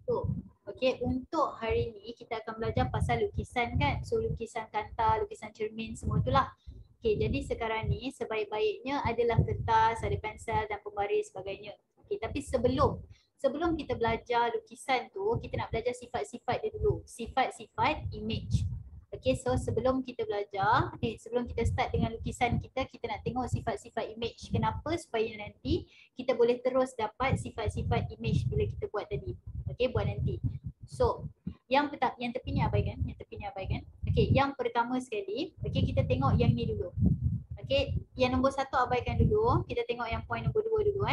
contoh. Okey, untuk hari ni kita akan belajar pasal lukisan kan. So lukisan kanta, lukisan cermin, semua itulah. Okey, jadi sekarang ni sebaik-baiknya adalah kertas, ada pensel dan pembaris sebagainya. Okey, tapi sebelum kita belajar lukisan tu, kita nak belajar sifat-sifat dia dulu. Sifat-sifat image. Okay, so sebelum kita belajar, sebelum kita start dengan lukisan kita, kita nak tengok sifat-sifat image. Kenapa? Supaya nanti kita boleh terus dapat sifat-sifat image bila kita buat tadi. Okay, buat nanti. So, yang tepi ni abaikan, Okay, yang pertama sekali, okay, kita tengok yang ni dulu. Okay, yang nombor 1 abaikan dulu. Kita tengok yang point nombor 2 dulu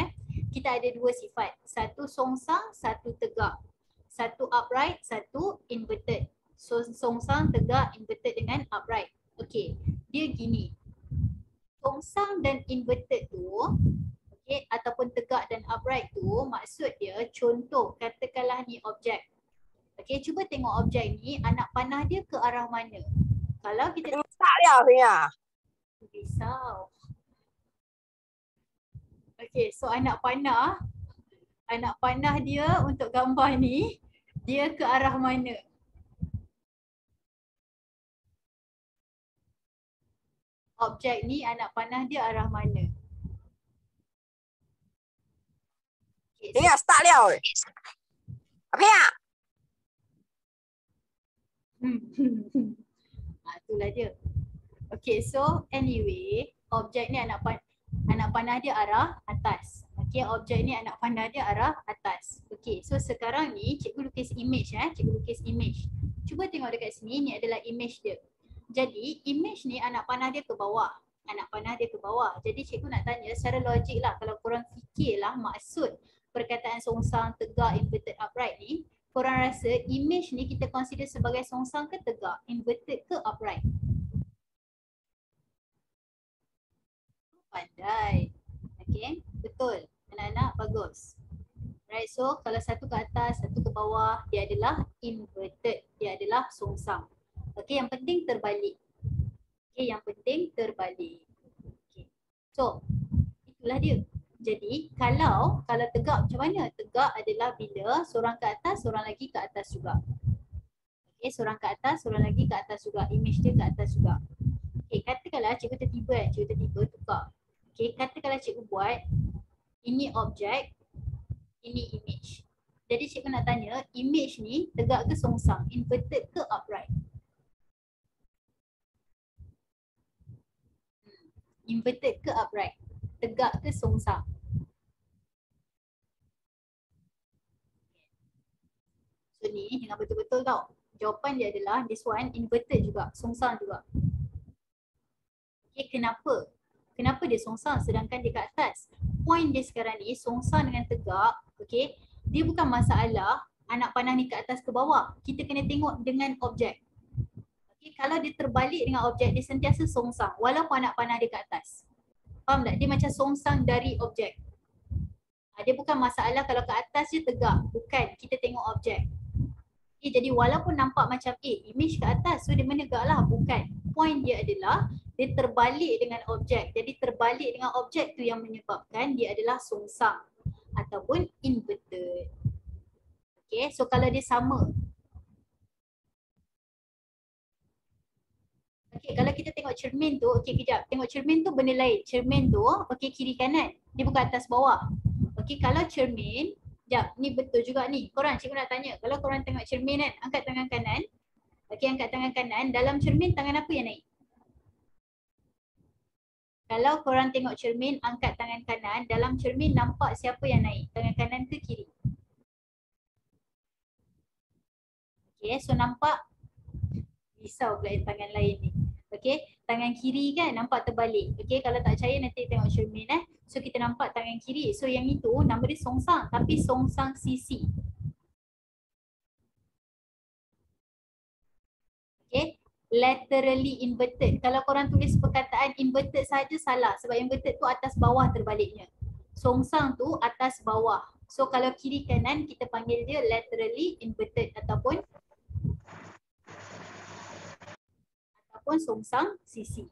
Kita ada 2 sifat. Satu songsang, satu tegak. Satu upright, satu inverted. So songsang, tegak, inverted dengan upright. Okay, dia gini. Songsang dan inverted tu, okay, ataupun tegak dan upright tu, maksud dia contoh, katakanlah ni objek. Okay, cuba tengok objek ni, anak panah dia ke arah mana? Kalau kita tak liao sebenarnya. Risau. Okay, so anak panah dia untuk gambar ni, dia ke arah mana? Objek ni anak panah dia arah mana? Okay, so, Ingat start liao. Apa ya? itulah dia. Okay, so anyway, objek ni anak panah dia arah atas. Okay, objek ni anak panah dia arah atas. Okay, so sekarang ni cikgu lukis image cikgu lukis image. Cuba tengok dekat sini, ni adalah image dia. Jadi image ni anak panah dia ke bawah. Jadi cikgu nak tanya secara logik lah, kalau korang fikirlah maksud perkataan songsang, tegak, inverted, upright ni, korang rasa image ni kita consider sebagai songsang ke tegak, inverted ke upright? Pandai. Okay, betul. Anak-anak bagus. Right, so kalau satu ke atas, satu ke bawah, dia adalah inverted. Dia adalah songsang. Okay, yang penting terbalik. Okay, So, itulah dia. Jadi, kalau tegak macam mana? Tegak adalah bila seorang ke atas, seorang lagi ke atas juga. Okay, seorang ke atas, seorang lagi ke atas juga. Image dia ke atas juga. Okay, katakanlah cikgu tertiba tukar. Okay, katakanlah cikgu buat ini objek, ini image. Jadi cikgu nak tanya, image ni tegak ke songsang, inverted ke upright? Inverted ke upright? Tegak ke songsang? So ni dengan betul-betul tau. Jawapan dia adalah this one inverted juga, songsang juga. Okay, kenapa? Kenapa dia songsang sedangkan dia kat atas? Point dia sekarang ni songsang dengan tegak, okay, dia bukan masalah anak panah ni ke atas ke bawah. Kita kena tengok dengan objek. Okay, kalau dia terbalik dengan objek, dia sentiasa songsang walaupun anak panah dia ke atas. Faham tak? Dia macam songsang dari objek. Dia bukan masalah kalau ke atas je tegak. Bukan, kita tengok objek. Okay, jadi walaupun nampak macam image ke atas, so dia menegak lah. Bukan. Point dia adalah dia terbalik dengan objek. Jadi terbalik dengan objek tu yang menyebabkan dia adalah songsang ataupun inverted. Okay, so kalau dia sama. Okay, kalau kita tengok cermin tu, okay kejap. Tengok cermin tu benda lain. Cermin tu, okay kiri kanan. Dia bukan atas bawah. Okay, kalau cermin, sekejap, ni betul juga ni. Korang, cikgu nak tanya. Kalau korang tengok cermin kan, angkat tangan kanan. Okay, angkat tangan kanan. Dalam cermin, tangan apa yang naik? Kalau korang tengok cermin, angkat tangan kanan. Dalam cermin, nampak siapa yang naik? Tangan kanan ke kiri? Okay, so nampak? Risau pula tangan lain ni. Okay, tangan kiri kan nampak terbalik. Okay, kalau tak percaya nanti tengok cermin So kita nampak tangan kiri. So yang itu nama dia songsang, tapi songsang sisi. Okay, laterally inverted. Kalau korang tulis perkataan inverted saja salah sebab inverted tu atas bawah terbaliknya. Songsang tu atas bawah. So kalau kiri kanan kita panggil dia laterally inverted ataupun songsang sisi.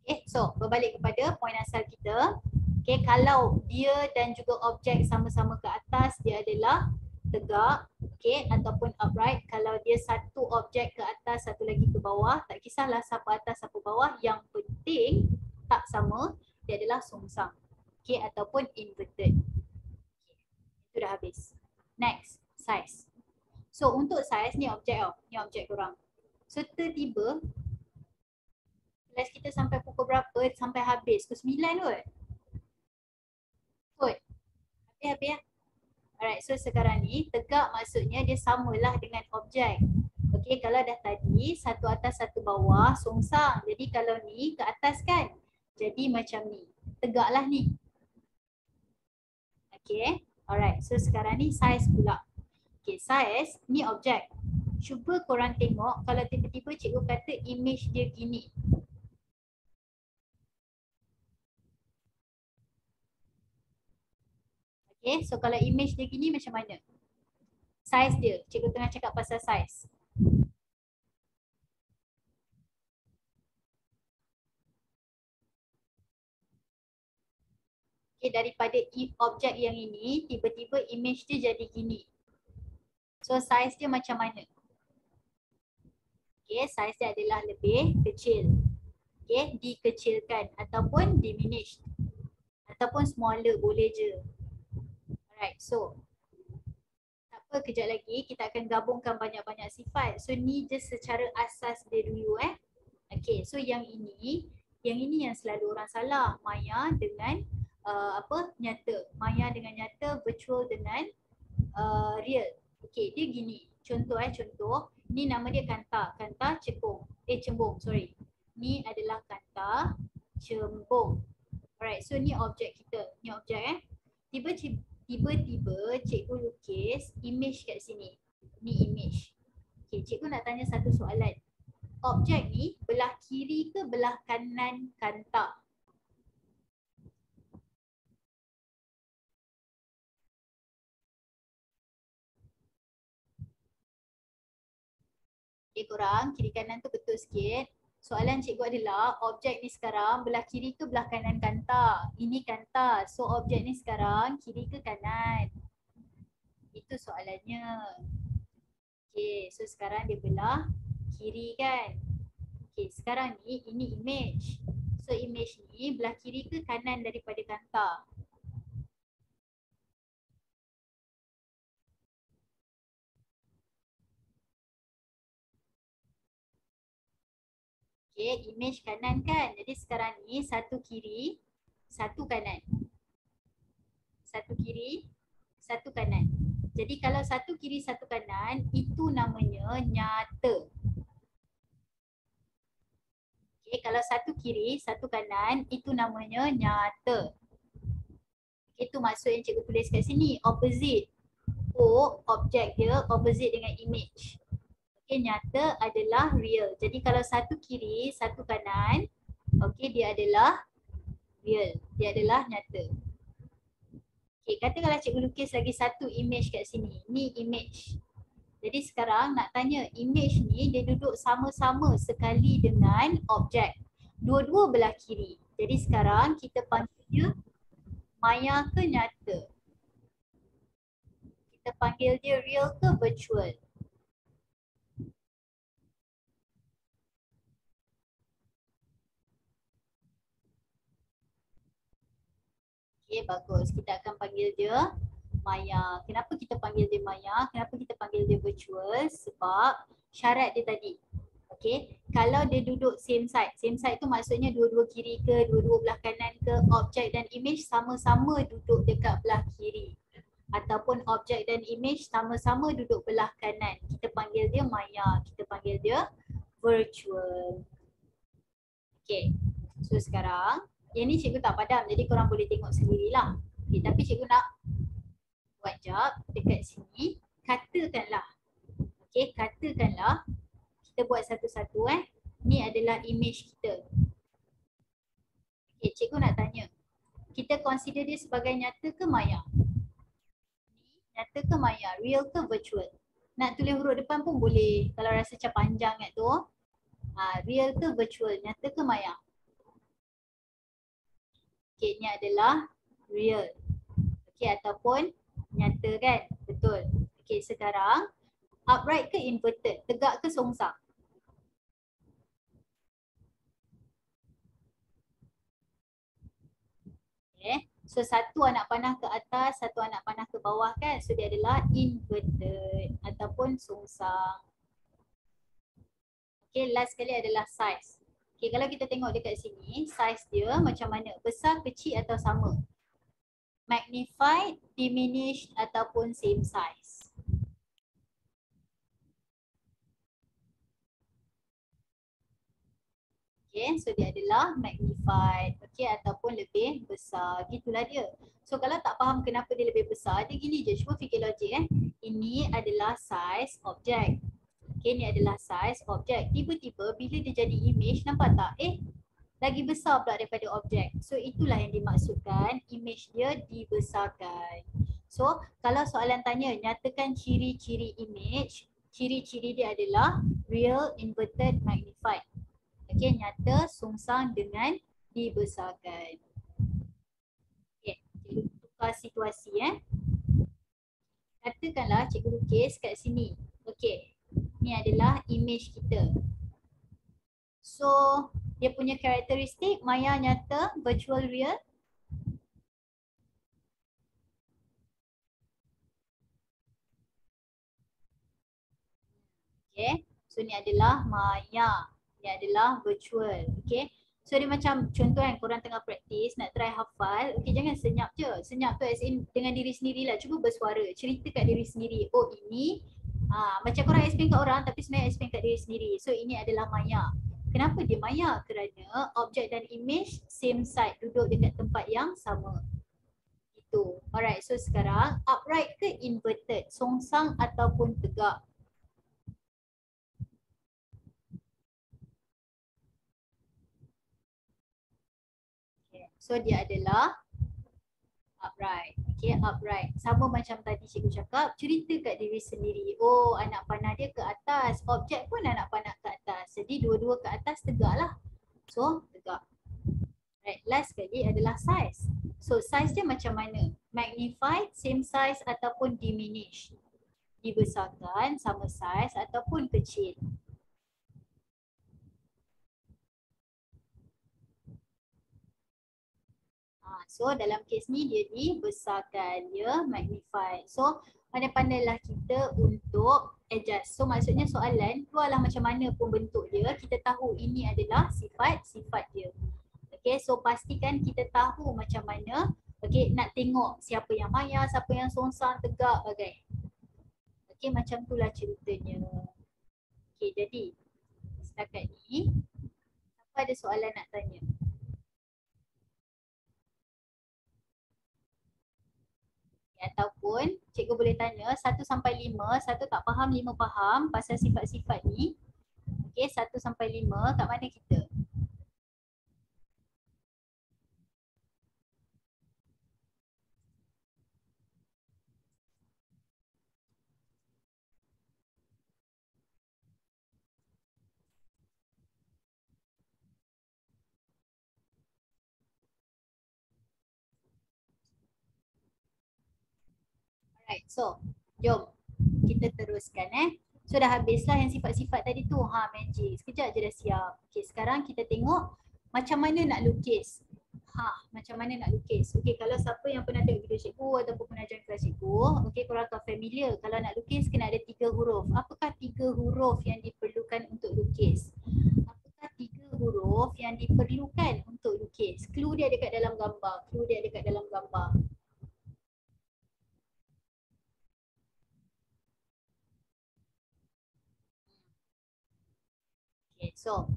Okay, so berbalik kepada poin asal kita. Okay, kalau dia dan juga objek sama-sama ke atas, dia adalah tegak, okay, ataupun upright. Kalau dia satu objek ke atas, satu lagi ke bawah, tak kisahlah siapa atas, siapa bawah, yang penting tak sama, dia adalah songsang, okay, ataupun inverted. Okay. Itu dah habis. Next, size. So untuk size ni objek tau, ni objek korang. So tiba-tiba kelas kita sampai pukul berapa? Sampai habis, pukul 9 kot. Kot. Habis-habis lah. Alright, so sekarang ni tegak maksudnya dia samalah dengan objek. Okay, kalau dah tadi satu atas satu bawah songsang. Jadi kalau ni ke atas kan, jadi macam ni. Tegaklah ni. Okay, alright. So sekarang ni size pula. Okay, size ni objek. Cuba korang tengok kalau tiba-tiba cikgu kata image dia gini. Okay, so kalau image dia gini macam mana? Size dia, cikgu tengah cakap pasal size. Okay, daripada objek yang ini, tiba-tiba image dia jadi gini. So size dia macam mana? Okay, size dia adalah lebih kecil. Okay, dikecilkan ataupun diminished. Ataupun smaller boleh je. Alright, so tak apa, kejap lagi kita akan gabungkan banyak-banyak sifat. So ni just secara asas dia dulu Okay, so yang ini yang selalu orang salah. Maya dengan nyata. Maya dengan nyata, virtual dengan real. Okay, dia gini. Contoh contoh. Ni nama dia kanta. Kanta cembung, sorry. Ni adalah kanta cembung. Alright, so ni objek kita. Ni objek Tiba-tiba cikgu lukis image kat sini. Ni image. Okay, cikgu nak tanya satu soalan. Objek ni belah kiri ke belah kanan kanta? Okay korang, kiri kanan tu betul sikit. Soalan cikgu adalah objek ni sekarang belah kiri ke belah kanan kanta? Ini kanta. So objek ni sekarang kiri ke kanan? Itu soalannya. Okay, so sekarang dia belah kiri kan? Okay, sekarang ni ini image. So image ni belah kiri ke kanan daripada kanta? Okay, image kanan kan? Jadi sekarang ni satu kiri, satu kanan. Satu kiri, satu kanan. Jadi kalau satu kiri, satu kanan, itu namanya nyata. Okay, kalau satu kiri, satu kanan, itu namanya nyata. Itu maksud yang cikgu tulis kat sini, opposite. O, objek dia, opposite dengan image. Okay, nyata adalah real. Jadi kalau satu kiri, satu kanan, okay, dia adalah real. Dia adalah nyata. Okay, katakanlah cikgu lukis lagi satu image kat sini. Ni image. Jadi sekarang nak tanya, image ni dia duduk sama-sama sekali dengan objek. Dua-dua belah kiri. Jadi sekarang kita panggil dia maya ke nyata? Kita panggil dia real ke virtual? Okay, bagus. Kita akan panggil dia maya. Kenapa kita panggil dia maya? Kenapa kita panggil dia virtual? Sebab syarat dia tadi. Okay, kalau dia duduk same side tu maksudnya dua-dua kiri ke, dua-dua belah kanan ke, objek dan image sama-sama duduk dekat belah kiri. Ataupun objek dan image sama-sama duduk belah kanan. Kita panggil dia maya. Kita panggil dia virtual. Okay, so sekarang yang ni cikgu tak padam, jadi korang boleh tengok sendirilah. Okay, tapi cikgu nak buat jap dekat sini. Katakanlah, okay, katakanlah kita buat satu-satu ni adalah image kita. Okay, cikgu nak tanya, kita consider dia sebagai nyata ke maya? Nyata ke maya? Real ke virtual? Nak tulis huruf depan pun boleh kalau rasa macam panjang kat tu. Real ke virtual? Nyata ke maya? Okay, ni adalah real. Okay, ataupun nyata kan? Betul. Okay, sekarang upright ke inverted? Tegak ke songsang? Okay. So satu anak panah ke atas, satu anak panah ke bawah kan. So dia adalah inverted ataupun songsang. Okay, last sekali adalah size. Okay, kalau kita tengok dekat sini, size dia macam mana? Besar, kecil atau sama? Magnified, diminished ataupun same size? Okay, so dia adalah magnified, okay, ataupun lebih besar. Gitulah dia. So kalau tak faham kenapa dia lebih besar, dia gini je, cuba fikir logik Ini adalah size objek. Okay, ni adalah size objek. Tiba-tiba bila dia jadi image, nampak tak? Lagi besar pula daripada objek. So itulah yang dimaksudkan image dia dibesarkan. So kalau soalan tanya nyatakan ciri-ciri image, ciri-ciri dia adalah real, inverted, magnified. Okay, nyata, songsang dengan dibesarkan. Okay, cikgu tukar situasi Katakanlah cikgu lukis kat sini. Okay, ni adalah image kita. So dia punya karakteristik maya, nyata, virtual, real. Okay, so ni adalah maya, ni adalah virtual. Okay, so dia macam contoh korang tengah praktis nak try hafal. Okay, jangan senyap je. Senyap tu as in dengan diri sendiri lah. Cuba bersuara, cerita kat diri sendiri. Oh ini macam korang explain kat orang tapi sebenarnya explain kat diri sendiri. So ini adalah maya. Kenapa dia maya? Kerana objek dan image same side, duduk dekat tempat yang sama. Itu. Alright, so sekarang upright ke inverted? Songsang ataupun tegak? Okay. So dia adalah upright. Okay, upright. Sama macam tadi cikgu cakap, cerita kat diri sendiri. Oh, anak panah dia ke atas. Objek pun anak panah ke atas. Jadi dua-dua ke atas tegak lah. So, tegak. Right, last sekali adalah size. So, size dia macam mana? Magnified, same size ataupun diminished? Dibesarkan, sama size ataupun kecil? So dalam kes ni dia dibesarkan, dia magnified. So pandai-pandailah kita untuk adjust. So maksudnya soalan keluarlah macam mana pun bentuk dia, kita tahu ini adalah sifat dia. Okay, so pastikan kita tahu macam mana. Okay, nak tengok siapa yang maya, siapa yang songsang, tegak, bagai. Okay, macam itulah ceritanya. Okay, jadi setakat ni siapa ada soalan nak tanya? Ataupun cikgu boleh tanya 1 sampai 5, 1 tak faham, 5 faham pasal sifat-sifat ni. Okey, 1 sampai 5 kat mana kita? Alright, so jom kita teruskan So dah habislah yang sifat-sifat tadi tu. Magic. Sekejap je dah siap. Okay, sekarang kita tengok macam mana nak lukis. Macam mana nak lukis. Okay, kalau siapa yang pernah tengok video cikgu ataupun pernah join kelas cikgu, okay, korang akan familiar. Kalau nak lukis kena ada 3 huruf. Apakah 3 huruf yang diperlukan untuk lukis? Apakah 3 huruf yang diperlukan untuk lukis? Clue dia dekat dalam gambar. Clue dia dekat dalam gambar. Okay, so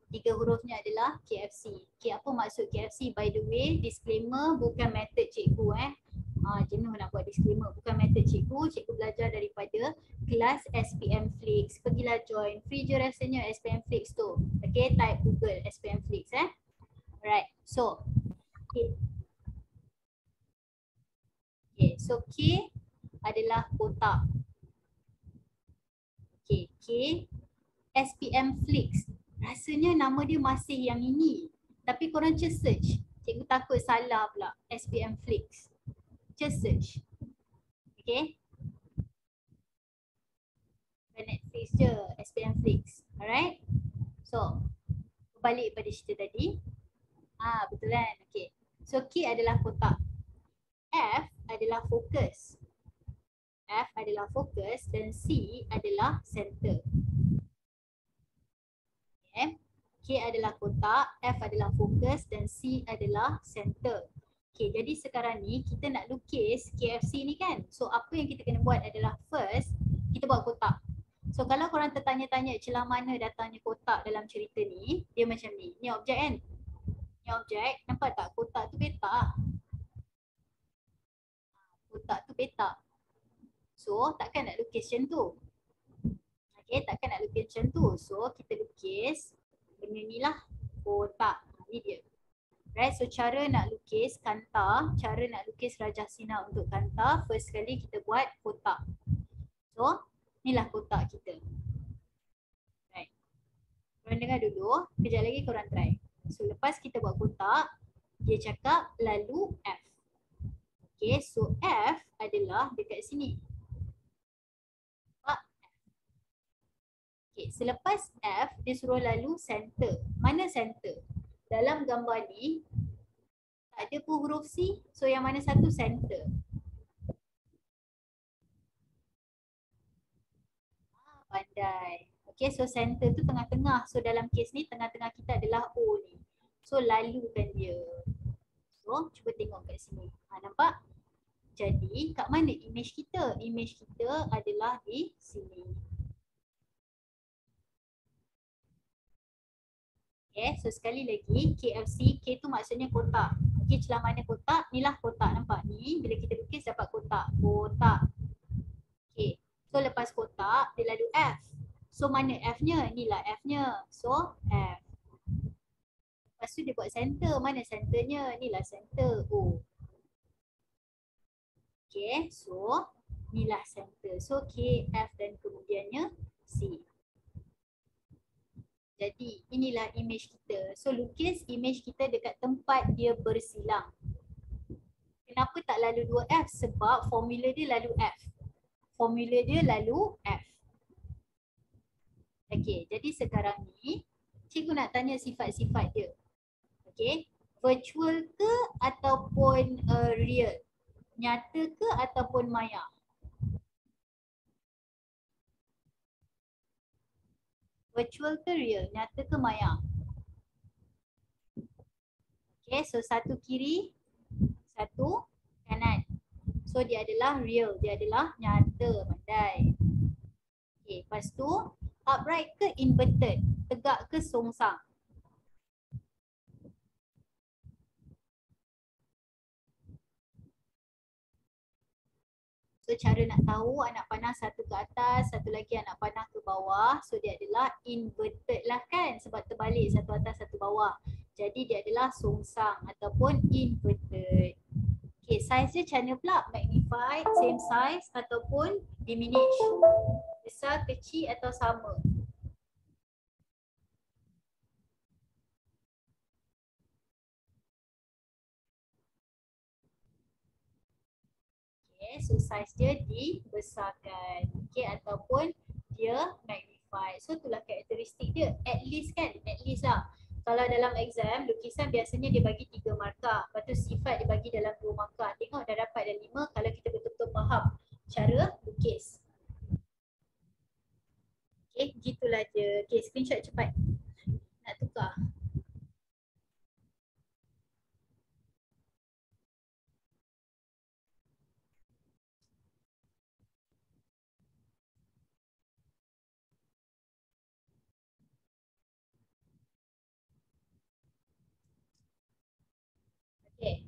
3 hurufnya adalah KFC. Okay, apa maksud KFC? By the way, disclaimer bukan method cikgu jenuh nak buat disclaimer. Bukan method cikgu. Cikgu belajar daripada kelas SPM Flix. Pergilah join. Free je rasanya SPM Flix tu. Okay, type Google SPM Flix Alright, so okay. Okay, so K adalah kotak. Okay, K SPM Flix. Rasanya nama dia masih yang ini. Tapi korang just search. Cikgu takut salah pula. SPM Flix. Just search. Okay. fix je, SPM fix. Alright. So, balik pada cerita tadi. Betul kan? Okay. So, K adalah kotak. F adalah fokus. F adalah fokus dan C adalah center. Okay. K adalah kotak, F adalah fokus dan C adalah center. Okay, jadi sekarang ni kita nak lukis KFC ni kan. So apa yang kita kena buat adalah first, kita buat kotak. So kalau korang tertanya-tanya celah mana datangnya kotak dalam cerita ni, dia macam ni. Ni objek kan? Ni objek, nampak tak kotak tu petak? Kotak tu petak. So takkan nak lukis macam tu. Okay, takkan nak lukis macam tu. So kita lukis benda ni lah, kotak. Ni dia. Right, so cara nak lukis kanta, cara nak lukis Rajah Sina untuk kanta, first sekali kita buat kotak. So, inilah kotak kita. Right. Korang dengar dulu, kejap lagi korang try. So, lepas kita buat kotak, dia cakap lalu F. Okay, so F adalah dekat sini. Okay, selepas F, dia suruh lalu center. Mana center? Dalam gambar ni, tak ada pun huruf C. So yang mana satu center? Pandai. Okay, so center tu tengah-tengah. So dalam kes ni, tengah-tengah kita adalah O ni. So lalukan dia. So cuba tengok kat sini. Nampak? Jadi kat mana image kita? Image kita adalah di sini. Okay, so sekali lagi KFC, K tu maksudnya kotak. Okay, celah mana kotak? Inilah kotak, nampak ni. Bila kita lukis dapat kotak. Kotak. Okay, so lepas kotak, dia lalu F. So mana F-nya? Inilah F-nya. So F. Lepas tu dia buat center. Mana centernya? Inilah center. O. Okay, so inilah center. So K, F dan kemudiannya C. Jadi inilah image kita. So lukis image kita dekat tempat dia bersilang. Kenapa tak lalu 2F? Sebab formula dia lalu F. Formula dia lalu F. Okey, jadi sekarang ni cikgu nak tanya sifat-sifat dia. Okey, virtual ke ataupun real? Nyata ke ataupun maya? Virtual ke real? Nyata ke maya? Okay, so satu kiri, satu kanan. So dia adalah real, dia adalah nyata, pandai. Okay, lepas tu upright ke inverted? Tegak ke songsang? So cara nak tahu anak panah satu ke atas, satu lagi anak panah ke bawah. So dia adalah inverted lah kan, sebab terbalik satu atas satu bawah. Jadi dia adalah songsang ataupun inverted. Okay, size dia macam mana pula? Magnified, same size ataupun diminish? Besar, kecil atau sama? Okay, so size dia dibesarkan. Okay, ataupun dia magnified. So itulah karakteristik dia. At least kan? At least lah. Kalau dalam exam, lukisan biasanya dia bagi 3 markah. Lepas tu sifat dia bagi dalam 2 markah. Tengok dah dapat dah 5 kalau kita betul-betul faham cara lukis. Okay, gitulah je. Okay, screenshot cepat. Nak tukar. Okay.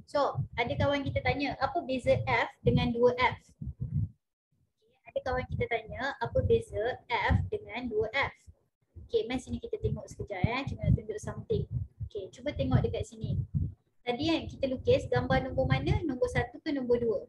So, ada kawan kita tanya, apa beza F dengan 2F? Okay, ada kawan kita tanya, apa beza F dengan 2F? Okay, mari sini kita tengok sekejap ya. Kita nak tunjuk something. Okay, cuba tengok dekat sini. Tadi kan kita lukis gambar nombor mana? Nombor 1 ke nombor 2?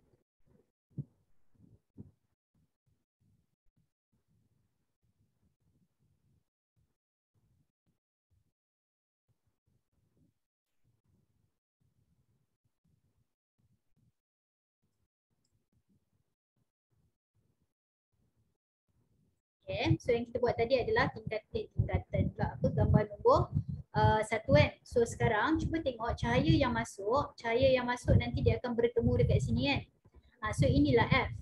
Okay, so yang kita buat tadi adalah tingkatan pula apa, gambar nombor satu kan. So sekarang cuba tengok cahaya yang masuk nanti dia akan bertemu dekat sini kan. So inilah F.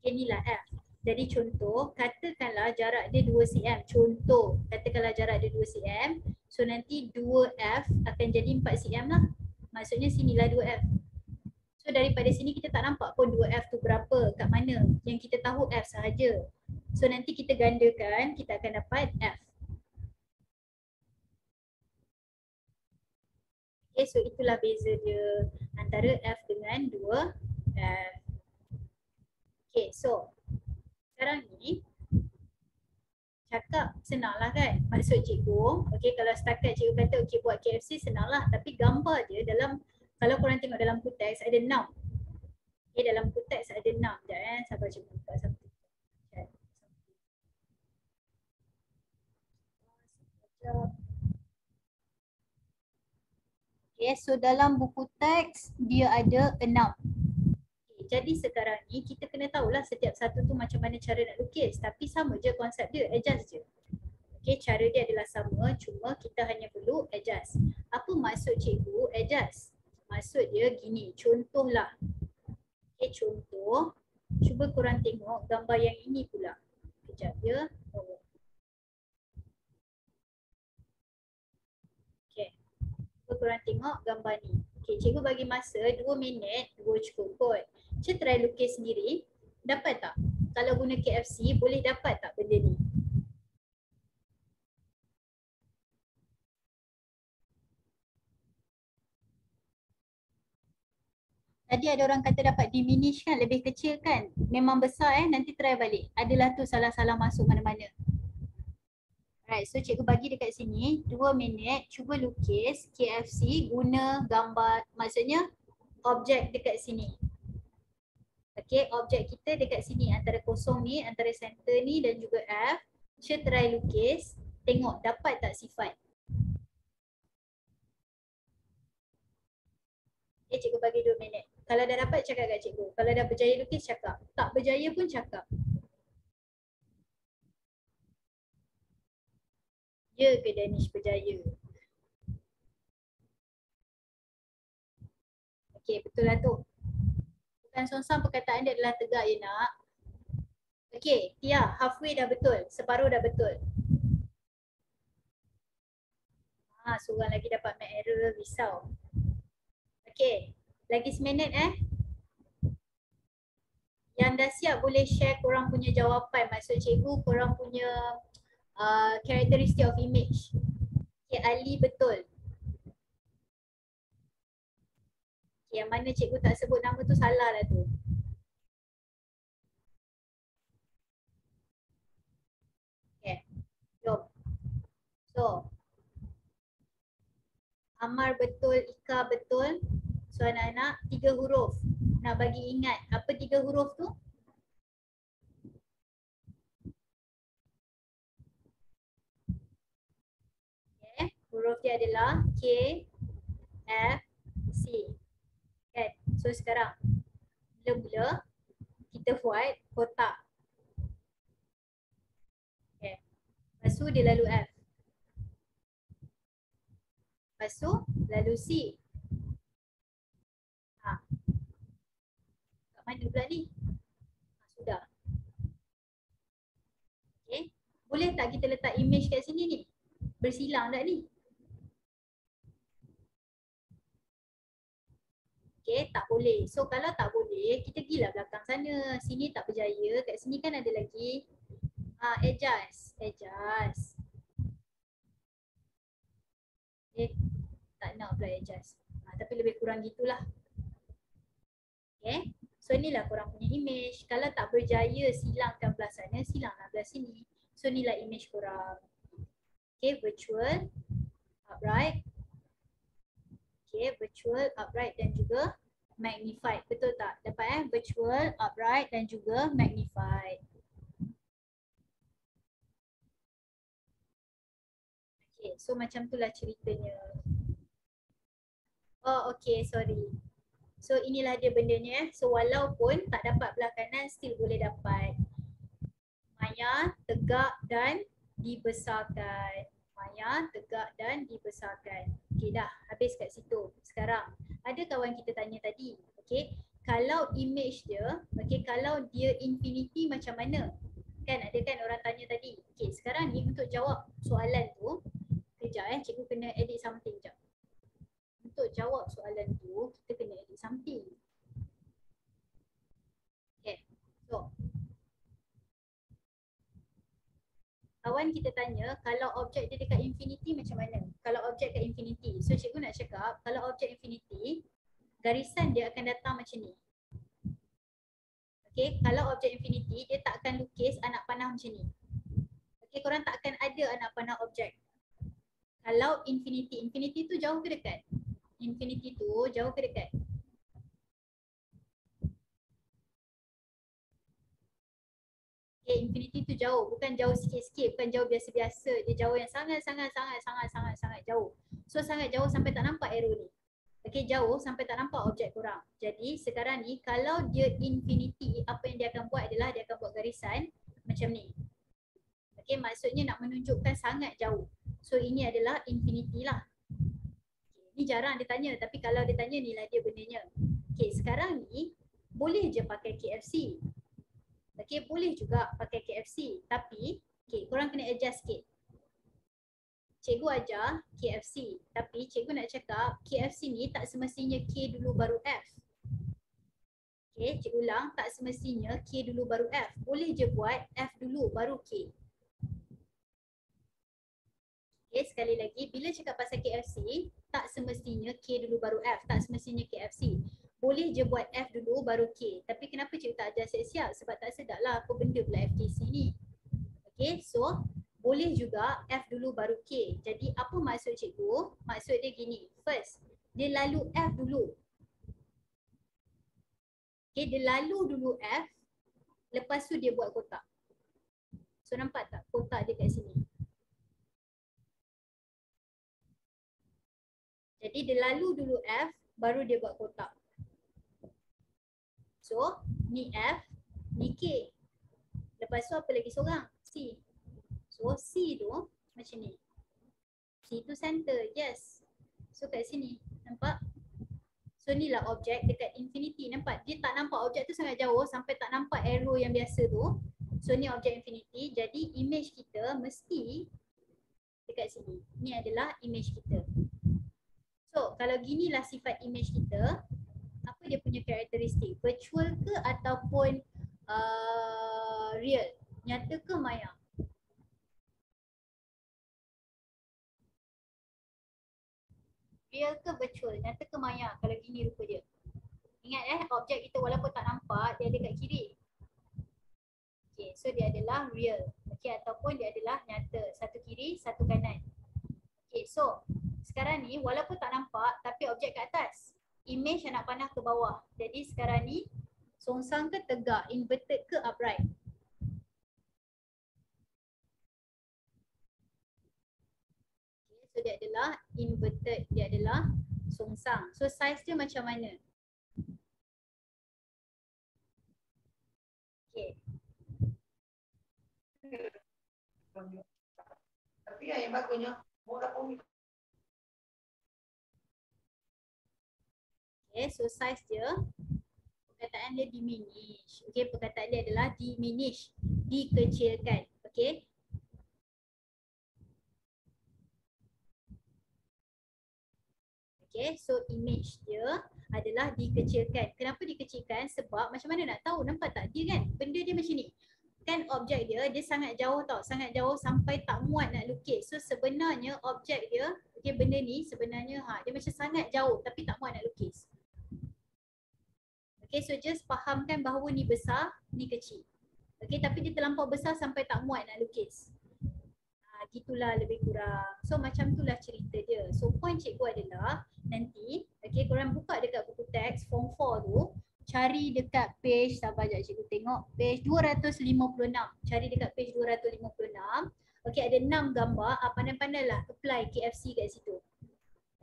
Okay, inilah F. Jadi contoh, katakanlah jarak dia 2 cm. Contoh, katakanlah jarak dia 2 cm. So nanti 2F akan jadi 4 cm lah. Maksudnya sinilah 2F. So daripada sini kita tak nampak pun 2F tu berapa, kat mana. Yang kita tahu F sahaja. So nanti kita gandakan, kita akan dapat F. Okay, so itulah beza dia antara F dengan 2F. Okay, so sekarang ni cakap senang lah kan, maksud cikgu. Okay, kalau setakat cikgu kata okay buat KFC senang lah, tapi gambar dia dalam, kalau korang tengok dalam buku teks ada 6. Okay, dalam buku teks ada 6. Sekejap sabar cikgu buka satu. Okay, so dalam buku teks dia ada 6. Jadi sekarang ni kita kena tahulah setiap satu tu macam mana cara nak lukis, tapi sama je konsep dia, adjust je. Okay, cara dia adalah sama, cuma kita hanya perlu adjust. Apa maksud cikgu adjust? Maksud dia gini, contohlah. Okay, contoh, cuba korang tengok gambar yang ini pula. Kejap ya. Okay, cuba korang tengok gambar ni. Okay, cikgu bagi masa 2 minit, 2 cukup kot. Cuba try lukis sendiri, dapat tak? Kalau guna KFC, boleh dapat tak benda ni? Tadi ada orang kata dapat diminish kan, lebih kecil kan? Memang besar nanti try balik. Adalah tu salah-salah masuk mana-mana. Alright, so cikgu bagi dekat sini 2 minit, cuba lukis KFC guna gambar, maksudnya objek dekat sini. Okay, objek kita dekat sini antara kosong ni, antara center ni dan juga F. Cuba try lukis, tengok dapat tak sifat. Okay, cikgu bagi 2 minit. Kalau dah dapat cakap kat cikgu. Kalau dah berjaya lukis cakap. Tak berjaya pun cakap. Ya ke Danish berjaya? Okay, betul lah tu. Bukan sonsang perkataan dia adalah tegak ya nak. Okay, Tia, halfway dah betul. Separuh dah betul. Seorang lagi dapat make error, risau. Okay, lagi seminit Yang dah siap boleh share korang punya jawapan. Maksud cikgu korang punya characteristic of image. Okay, Ali betul. Okay, yang mana cikgu tak sebut nama tu salah lah tu. Okay, jom. So, Amar betul, Ika betul. So anak-anak 3 huruf. Nak bagi ingat apa 3 huruf tu? Okay, huruf dia adalah K, F, C. Kan? So sekarang mula-mula kita buat kotak. Okay. Lepas tu dia lalu F. Lepas tu lalu C. Kat mana pula ni? Sudah. Okay. Boleh tak kita letak image kat sini ni? Bersilang tak ni? Okay, tak boleh. So kalau tak boleh, kita pergilah belakang sana. Sini tak berjaya. Kat sini kan ada lagi. Adjust. Adjust. Okay. Tak nak pula adjust. Tapi lebih kurang gitulah. Okay. So inilah korang punya image. Kalau tak berjaya silangkan belah sana, silanglah belah sini. So inilah image korang. Okay, virtual, upright. Okay, virtual, upright dan juga magnified. Betul tak? Dapat virtual, upright dan juga magnified. Okay, so macam itulah ceritanya. Oh, okay, sorry. So inilah dia bendanya. So walaupun tak dapat belah kanan, still boleh dapat. Maya tegak dan dibesarkan. Maya tegak dan dibesarkan. Okey dah, habis kat situ. Sekarang ada kawan kita tanya tadi, okey, kalau image dia, okey, kalau dia infinity macam mana? Kan ada kan orang tanya tadi. Okey, sekarang ni untuk jawab soalan tu, kejap cikgu kena edit something jap. Untuk jawab soalan tu, kita kena edit something. Okay, so kawan kita tanya kalau objek dia dekat infinity macam mana? Kalau objek kat infinity. So cikgu nak cakap kalau objek infinity, garisan dia akan datang macam ni. Okay, kalau objek infinity dia tak akan lukis anak panah macam ni. Okay, korang tak akan ada anak panah objek. Kalau infinity, infinity tu jauh ke dekat? Infinity tu jauh ke dekat? Okay, infinity tu jauh, bukan jauh sikit-sikit, bukan jauh biasa-biasa. Dia jauh yang sangat jauh. So sangat jauh sampai tak nampak arrow ni. Okay, jauh sampai tak nampak objek korang. Jadi sekarang ni kalau dia infinity, apa yang dia akan buat adalah dia akan buat garisan macam ni. Okay, maksudnya nak menunjukkan sangat jauh. So ini adalah infinity lah. Okay, ni jarang dia tanya, tapi kalau dia tanya ni lah dia benarnya. Okay, sekarang ni boleh je pakai KFC. Okay, boleh juga pakai KFC. Tapi, okay, korang kena adjust sikit. Cikgu ajar KFC. Tapi cikgu nak cakap KFC ni tak semestinya K dulu baru F. Okay, cikgu ulang. Tak semestinya K dulu baru F. Boleh je buat F dulu baru K. Okay, sekali lagi. Bila cakap pasal KFC, tak semestinya K dulu baru F. Tak semestinya KFC. Boleh je buat F dulu baru K. Tapi kenapa cikgu tak ajar siap-siap? Sebab tak sedap lah apa benda pula FKC ni. Okay, so boleh juga F dulu baru K. Jadi apa maksud cikgu? Maksud dia gini. First, dia lalu F dulu. Okay, dia lalu dulu F. Lepas tu dia buat kotak. So nampak tak kotak dia kat sini? Jadi dia lalu dulu F, baru dia buat kotak. So, ni F, ni K. Lepas tu apa lagi seorang? C. So, C tu macam ni. C tu center, yes. So, kat sini, nampak? So, ni lah objek dekat infinity, nampak? Dia tak nampak objek tu sangat jauh sampai tak nampak arrow yang biasa tu. So, ni objek infinity. Jadi, image kita mesti dekat sini. Ni adalah image kita. So, kalau ginilah sifat image kita, apa dia punya karakteristik? Virtual ke ataupun real? Nyata ke maya? Real ke virtual? Nyata ke maya kalau gini rupa dia? Ingat objek kita walaupun tak nampak, dia ada kat kiri. Okay, so dia adalah real. Okay, ataupun dia adalah nyata. Satu kiri, satu kanan. Okay, so sekarang ni walaupun tak nampak tapi objek kat atas. Image anak panah ke bawah. Jadi sekarang ni songsang ke tegak, inverted ke upright? Okay, so dia adalah inverted, dia adalah songsang. So size dia macam mana? Okay. Tapi yang bagusnya murah pun. Okay, so size dia, perkataan dia diminish. Okay, perkataan dia adalah diminish, dikecilkan. Okay. Okay, so image dia adalah dikecilkan. Kenapa dikecilkan? Sebab macam mana nak tahu? Nampak tak dia kan? Benda dia macam ni. Kan objek dia sangat jauh tau. Sangat jauh sampai tak muat nak lukis. So sebenarnya objek dia, okay, benda ni sebenarnya dia macam sangat jauh tapi tak muat nak lukis. Okay, so just fahamkan bahawa ni besar, ni kecil. Okay, tapi dia terlampau besar sampai tak muat nak lukis. Gitulah lebih kurang. So macam itulah cerita dia. So point cikgu adalah nanti, okay, korang buka dekat buku teks form 4 tu, cari dekat page, sabar sekejap cikgu tengok, page 256. Cari dekat page 256. Okay, ada 6 gambar. Pandai-pandailah apply KFC kat situ.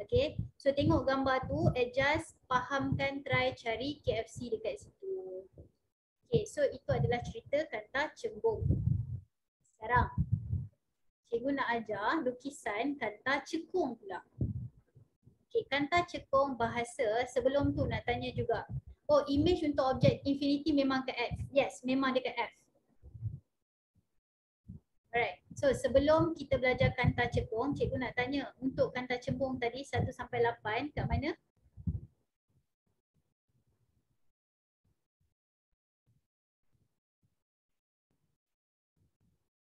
Okay, so tengok gambar tu, adjust, fahamkan, try cari KFC dekat situ. Okay, so itu adalah cerita kata cembung. Sekarang cikgu nak ajar lukisan kanta cekung pula. Okay, kanta cekung bahasa sebelum tu nak tanya juga. Oh, image untuk objek infinity memang ke F. Yes, memang dia ke F. Alright, so sebelum kita belajar kanta cekung, cikgu nak tanya untuk kanta cekung tadi 1 sampai 8 kat mana?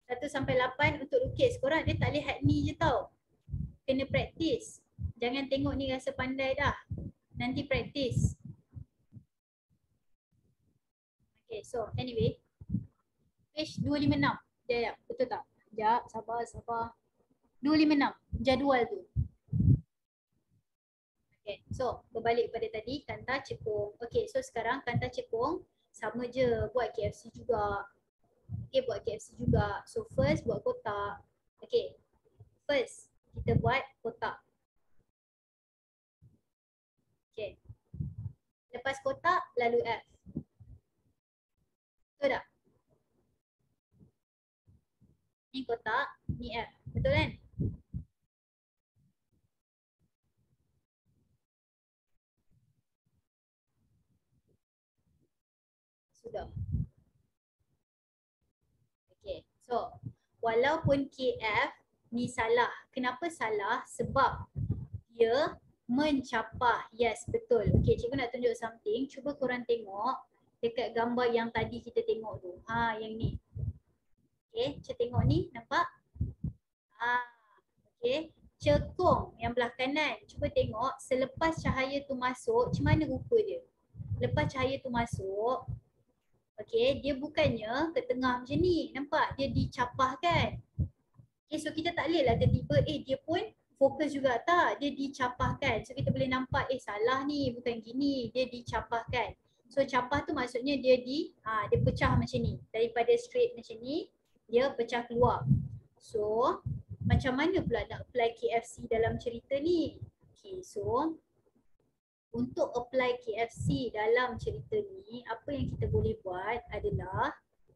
Satu sampai 8 untuk lukis. Korang dia tak lihat ni je tau. Kena praktis. Jangan tengok ni rasa pandai dah. Nanti praktis. Okay, so anyway. Page 256. Sekejap, betul tak? Sekejap, sabar. 256, jadual tu. Okay, so berbalik pada tadi, kanta cekung. Okay, so sekarang kanta cekung sama je, buat KFC juga. Okay, buat KFC juga. So first buat kotak. Okay, first kita buat kotak. Okay, lepas kotak lalu F. Betul tak? Ni kotak, ni F. Betul kan? Sudah. Okay, so walaupun KF ni salah. Kenapa salah? Sebab dia mencapah. Yes, betul. Okay, cikgu nak tunjuk something. Cuba korang tengok dekat gambar yang tadi kita tengok tu. Yang ni. Okay, cikgu tengok ni. Nampak? Okay. Cekung yang belah kanan. Cuba tengok selepas cahaya tu masuk, macam mana rupa dia? Lepas cahaya tu masuk, okay, dia bukannya ke tengah macam ni. Nampak? Dia dicapah kan? Okay, so kita tak boleh lah tiba-tiba dia pun fokus juga tak. Dia dicapahkan. So kita boleh nampak salah ni, bukan gini. Dia dicapahkan. So capah tu maksudnya dia dia pecah macam ni. Daripada straight macam ni, dia pecah keluar. So macam mana pula nak apply KFC dalam cerita ni? Okay, so untuk apply KFC dalam cerita ni, apa yang kita boleh buat adalah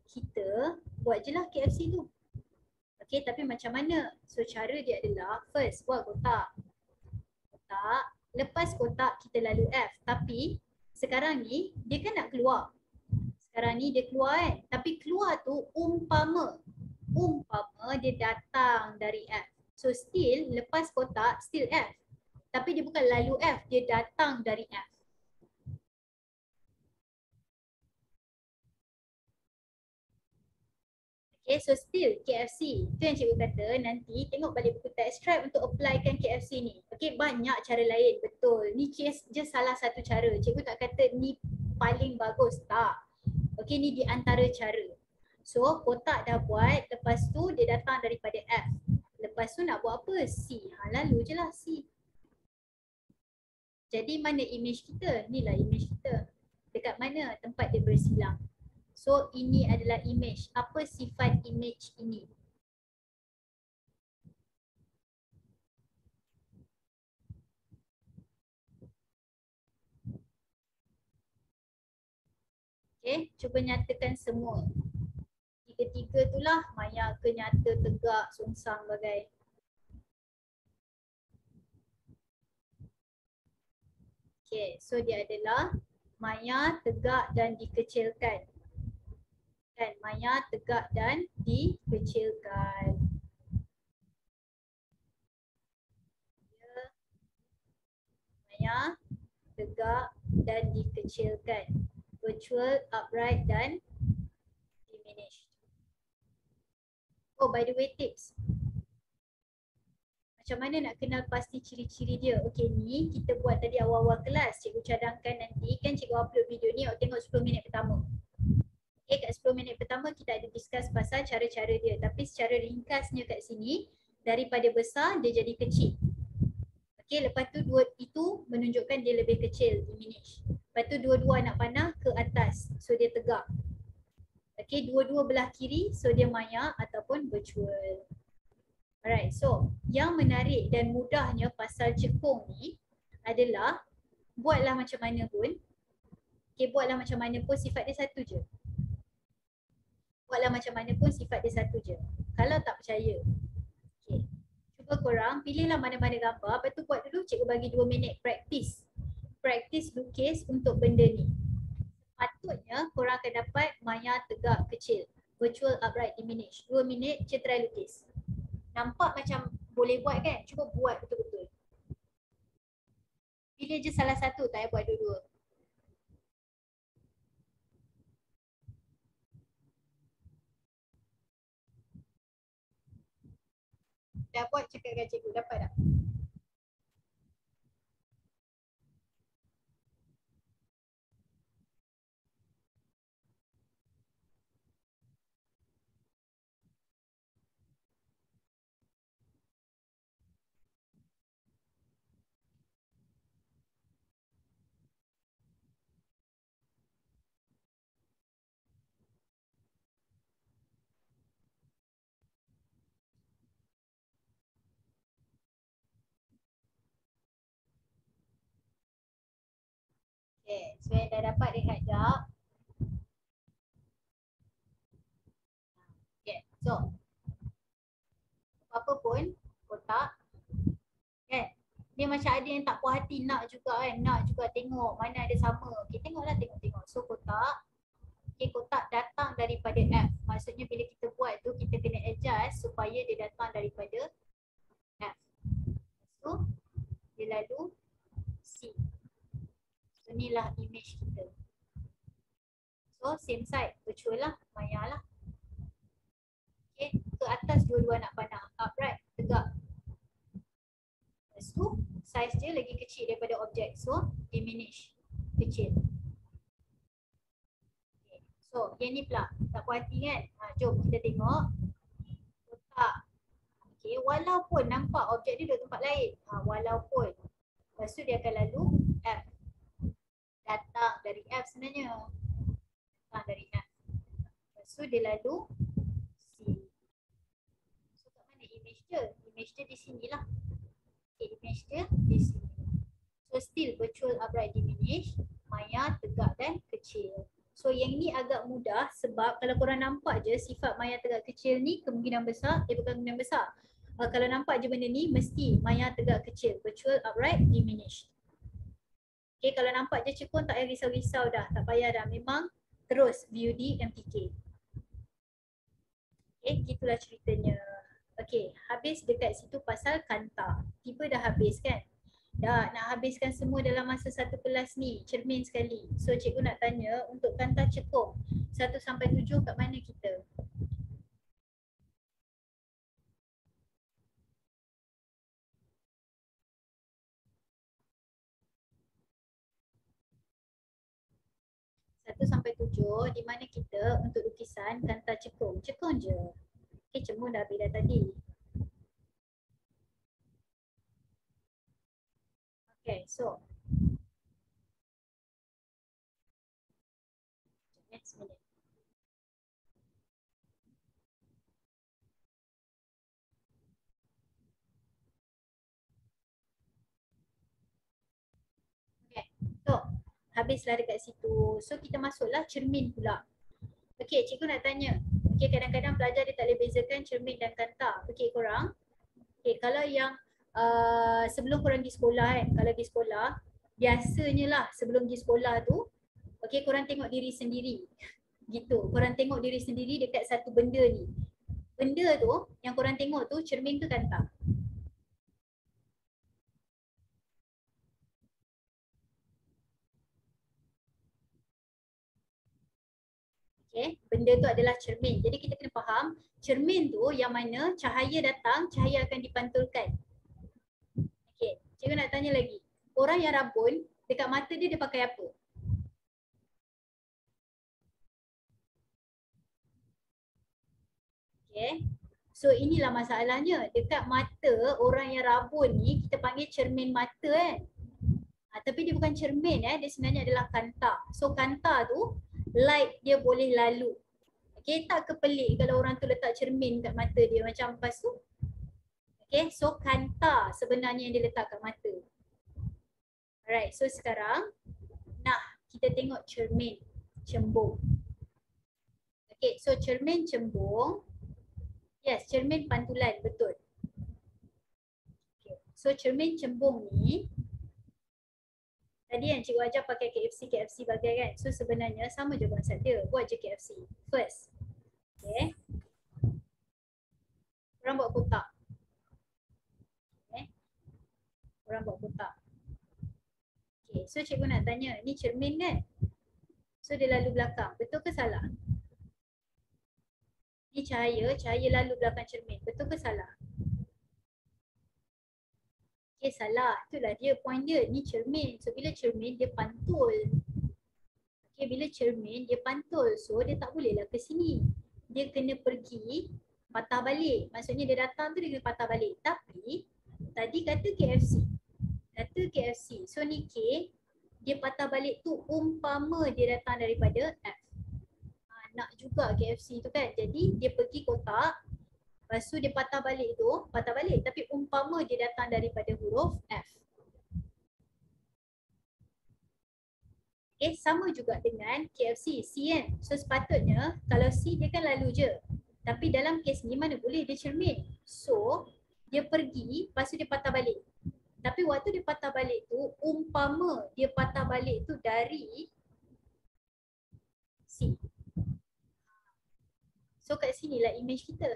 kita buat je lah KFC tu. Okay, tapi macam mana? So cara dia adalah first buat kotak. Kotak, lepas kotak kita lalu F. Tapi sekarang ni dia kan nak keluar. Sekarang ni dia keluar kan? Tapi keluar tu umpama dia datang dari F. So still lepas kotak still F. Tapi dia bukan lalu F, dia datang dari F. Okay, so still KFC. Itu yang cikgu kata nanti tengok balik buku text stripe untuk applykan KFC ni. Okay, banyak cara lain, betul. Ni je salah satu cara. Cikgu tak kata ni paling bagus, tak. Okay, ni di antara cara. So kotak dah buat, lepas tu dia datang daripada F. Lepas tu nak buat apa? C. Lalu je lah C. Jadi mana image kita? Inilah image kita. Dekat mana tempat dia bersilang. So ini adalah image. Apa sifat image ini? Okay, cuba nyatakan semua. Tiga-tiga tu lah, maya ke nyata, tegak, sungsang bagai. Okay, so dia adalah maya, tegak dan dikecilkan. Kan, maya, tegak dan dikecilkan. Maya, tegak dan dikecilkan. Virtual, upright dan diminished. Oh, by the way, tips. Macam mana nak kenal pasti ciri-ciri dia? Okay, ni kita buat tadi awal-awal kelas. Cikgu cadangkan nanti kan cikgu upload video ni, awak tengok 10 minit pertama. Okay, kat 10 minit pertama kita ada discuss pasal cara-cara dia. Tapi secara ringkasnya kat sini, daripada besar dia jadi kecil. Okay, lepas tu dua itu menunjukkan dia lebih kecil, diminish. Lepas tu dua-dua anak panah ke atas, so dia tegak. Okay, dua-dua belah kiri, so dia maya ataupun virtual. Alright, so yang menarik dan mudahnya pasal cekung ni adalah buatlah macam mana pun. Okay, buatlah macam mana pun sifat dia satu je. Buatlah macam mana pun sifat dia satu je. Kalau tak percaya. Okay. Cuba korang pilihlah mana-mana gambar. Lepas tu buat dulu, cikgu bagi 2 minit praktis. Praktis lukis untuk benda ni. Patutnya korang akan dapat maya tegak kecil. Virtual upright diminish. 2 minit, cikgu try lukis. Nampak macam boleh buat kan? Cuba buat betul-betul. Pilih je salah satu, tak payah buat dua-dua. Dah buat cakap dengan cikgu, dapat tak? Okay, so yang dah dapat rehat jap. Okay, so apa pun kotak kan, dia macam ada yang tak puas hati nak juga kan, nak juga tengok mana ada sama. Okay, tengoklah, tengok-tengok. So kotak, okay, kotak datang daripada F. Maksudnya bila kita buat tu kita kena adjust supaya dia datang daripada F. So dia lalu C. So inilah image kita. So same side, virtual lah, maya lah. Okay, ke atas dua-dua nak panah, upright, tegak. Lepas tu size dia lagi kecil daripada objek, so diminish, kecil. Okay. So yang ni pula tak puas hati kan, jom kita tengok kotak. Okay, walaupun nampak objek dia duduk tempat lain, walaupun, lepas tu dia akan lalu F. Datang dari F sebenarnya, datang dari F. Lepas tu dia lalu C. So kat mana image dia? Image dia di sini lah. Okay, image dia di sini. So still virtual upright diminish, maya tegak dan kecil. So yang ni agak mudah sebab kalau korang nampak je sifat maya tegak kecil ni kemungkinan besar, bukan kemungkinan besar. Kalau nampak je benda ni mesti maya tegak kecil, virtual upright diminish. Okay, kalau nampak je cekung tak payah risau-risau dah, tak payah dah, memang terus VUD MTK. Okay, gitulah ceritanya. Okay, habis dekat situ pasal kanta. Tiba dah habis kan? Dah nak habiskan semua dalam masa satu kelas ni, cermin sekali. So cikgu nak tanya untuk kanta cekung 1 sampai 7 kat mana kita? Satu sampai 7 di mana kita untuk lukisan kanta cekung. Cekung je. Okay, cemur dah habis dah tadi. Okay, so next minute. Okay, so habislah dekat situ. So kita masuklah cermin pula. Okay, cikgu nak tanya. Okay, kadang-kadang pelajar dia tak boleh bezakan cermin dan kanta. Okay, korang. Okay, kalau yang sebelum korang pergi sekolah kan, kalau pergi sekolah, biasanya lah sebelum pergi sekolah tu, okay, korang tengok diri sendiri. Gitu, korang tengok diri sendiri dekat satu benda ni. Benda tu, yang korang tengok tu cermin ke kanta? Okay, benda tu adalah cermin. Jadi kita kena faham, cermin tu yang mana cahaya datang, cahaya akan dipantulkan. Okay, cikgu nak tanya lagi. Orang yang rabun, dekat mata dia pakai apa? Okay, so inilah masalahnya. Dekat mata orang yang rabun ni, kita panggil cermin mata kan. Tapi dia bukan cermin, dia sebenarnya adalah kanta. So kanta tu, light dia boleh lalu. Okay, tak kepelik kalau orang tu letak cermin kat mata dia macam lepas tu. Okay, so kanta sebenarnya yang dia letak kat mata. Alright, so sekarang nah kita tengok cermin cembung. Okay, so cermin cembung Yes, cermin pantulan, betul. Okay. So cermin cembung ni, tadi yang cikgu ajar pakai KFC bagai kan. So sebenarnya sama je konsep dia. Buat je KFC. First. Okay. Korang buat kotak. Okay. Korang buat kotak. Okay. So cikgu nak tanya, ni cermin kan? So dia lalu belakang. Betul ke salah? Ni cahaya lalu belakang cermin. Betul ke salah? Okay, salah. Itulah dia point dia. Ni cermin. So bila cermin dia pantul. Okay, bila cermin dia pantul. So dia tak bolehlah ke sini. Dia kena pergi patah balik. Maksudnya dia datang tu dia kena patah balik. Tapi tadi kata KFC. Kata KFC. So ni K. Dia patah balik tu umpama dia datang daripada F. Nak juga KFC tu kan. Jadi dia pergi kotak. Lepas tu dia patah balik tu, patah balik. Tapi umpama dia datang daripada huruf F. Okay, sama juga dengan KFC, C kan. So sepatutnya kalau C dia kan lalu je. Tapi dalam kes ni mana boleh dia cermin. So dia pergi, lepas tu dia patah balik. Tapi waktu dia patah balik tu, umpama dia patah balik tu dari C. So kat sinilah image kita.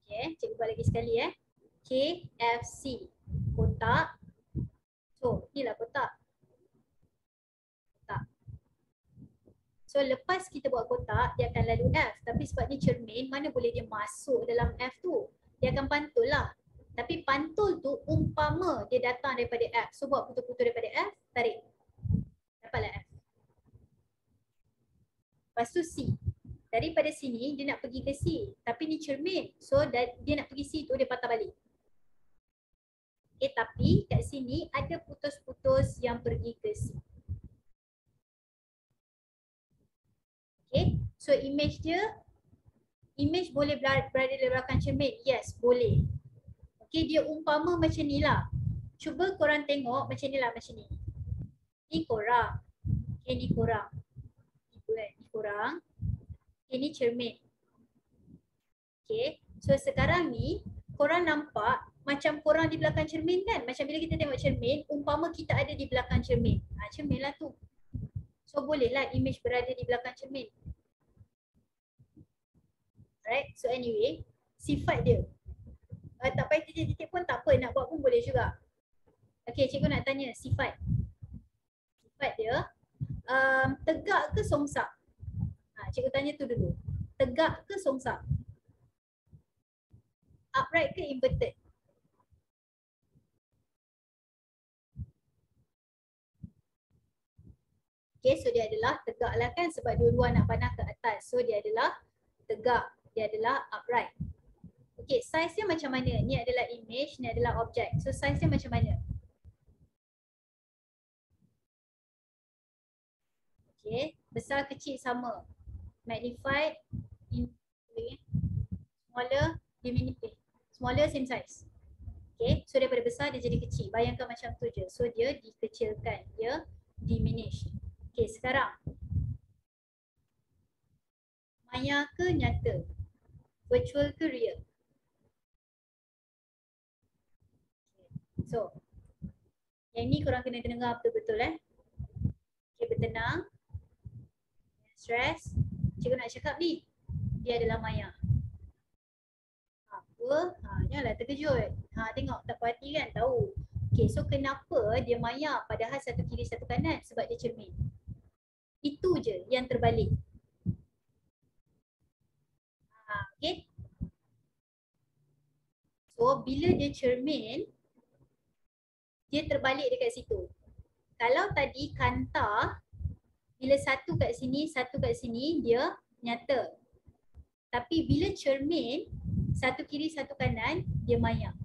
Okay, cikgu buat lagi sekali KFC. Kotak. So, inilah kotak. Kotak. So, lepas kita buat kotak, dia akan lalu F. Tapi sebab ni cermin, mana boleh dia masuk dalam F tu? Dia akan pantul lah. Tapi pantul tu umpama dia datang daripada F. So, buat putul-putul daripada F, tarik. Dapatlah F. Lepas tu C. Daripada sini, dia nak pergi ke C. Tapi ni cermin. So, dia nak pergi C tu, dia patah balik. Okay, tapi kat sini ada putus-putus yang pergi ke C. Okay, so image dia, image boleh berada di belakang cermin? Yes, boleh. Okay, dia umpama macam ni lah. Cuba korang tengok macam ni lah, macam ni. Ni korang. Okay, ni korang. Ni korang. Okay, ni cermin. Okay, so sekarang ni korang nampak macam korang di belakang cermin kan? Macam bila kita tengok cermin, umpama kita ada di belakang cermin. Cermin lah tu. So bolehlah image berada di belakang cermin. Alright, so anyway, sifat dia. Tak payah titik-titik pun tak apa, nak buat pun boleh juga. Okay, cikgu nak tanya sifat. Sifat dia, tegak ke songsak? Cikgu tanya tu dulu. Tegak ke songsak? Upright ke inverted? Okay, so dia adalah tegak lah kan sebab dua-dua nak panah ke atas. So dia adalah tegak, dia adalah upright. Okay, size dia macam mana? Ni adalah image, ni adalah objek. So size dia macam mana? Okay, besar kecil sama. Magnified, smaller, diminished. Smaller, same size. Okay, so daripada besar dia jadi kecil. Bayangkan macam tu je. So dia dikecilkan, dia diminish. Okay, sekarang. Maya ke nyata? Virtual ke real? Okay. So, yang ni korang kena dengar betul-betul Okay, bertenang. Stress. Cikgu nak cakap ni, dia adalah maya. Apa? Janganlah terkejut. Tengok, tak perhati kan? Tahu. Okay, so kenapa dia maya padahal satu kiri satu kanan? Sebab dia cermin. Itu je yang terbalik. Okay. So, bila dia cermin, dia terbalik dekat situ. Kalau tadi kanta, bila satu kat sini, satu kat sini, dia nyata. Tapi bila cermin, satu kiri, satu kanan, dia maya.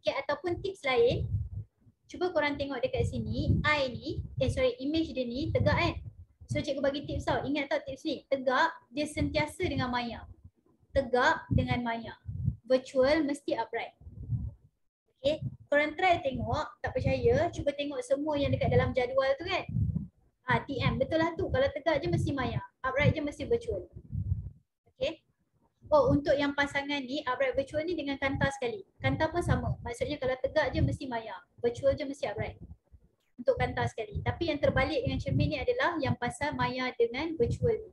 Okay, ataupun tips lain, cuba korang tengok dekat sini, image dia ni tegak kan? So cikgu bagi tips tau, ingat tau tips ni, tegak dia sentiasa dengan maya. Tegak dengan maya. Virtual mesti upright. Okay, korang try tengok, tak percaya, cuba tengok semua yang dekat dalam jadual tu kan? TM, betul lah tu. Kalau tegak je mesti maya. Upright je mesti virtual. Okay. Oh, untuk yang pasangan ni, upright virtual ni dengan kanta sekali. Kanta pun sama. Maksudnya kalau tegak je mesti maya. Virtual je mesti upright. Untuk kanta sekali. Tapi yang terbalik dengan cermin ni adalah yang pasal maya dengan virtual ni.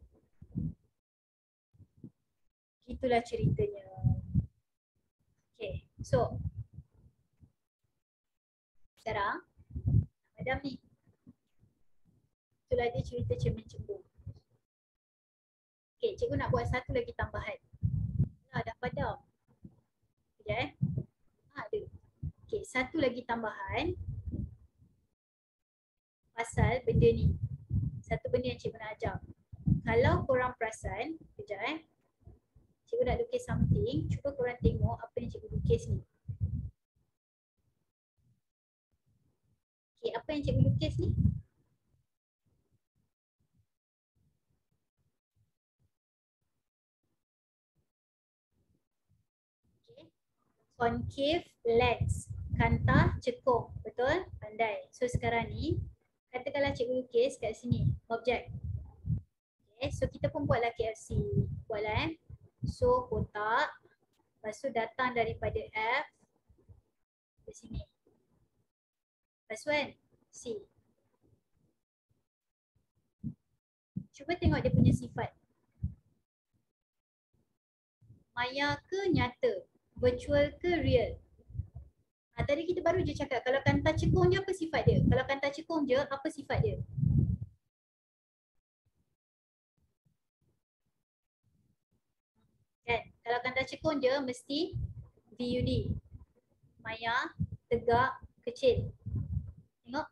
Itulah ceritanya. Okay. So, sekarang, Madam ni. Itulah dia cerita cermin cembung. Okay, cikgu nak buat satu lagi tambahan. Dah padam. Sekejap ada. Okay, satu lagi tambahan pasal benda ni. Satu benda yang cikgu nak ajar. Kalau korang perasan, sekejap cikgu nak lukis something, cuba korang tengok apa yang cikgu lukis ni. Okay, apa yang cikgu lukis ni? Okay. Concave lens. Kanta cekung. Betul? Pandai. So sekarang ni, katakanlah cikgu lukis kat sini. Objek. Okay. So kita pun buatlah KFC. Buatlah So kotak. Lepas tu datang daripada F ke sini. Lepas tu kan C. Cuba tengok dia punya sifat. Maya ke nyata? Virtual ke real? Tadi kita baru je cakap kalau kanta cekung je apa sifat dia? Kalau kanta cekung je apa sifat dia? Kan? Kalau kanta cekung je mesti VUD. Maya, tegak, kecil. Tengok.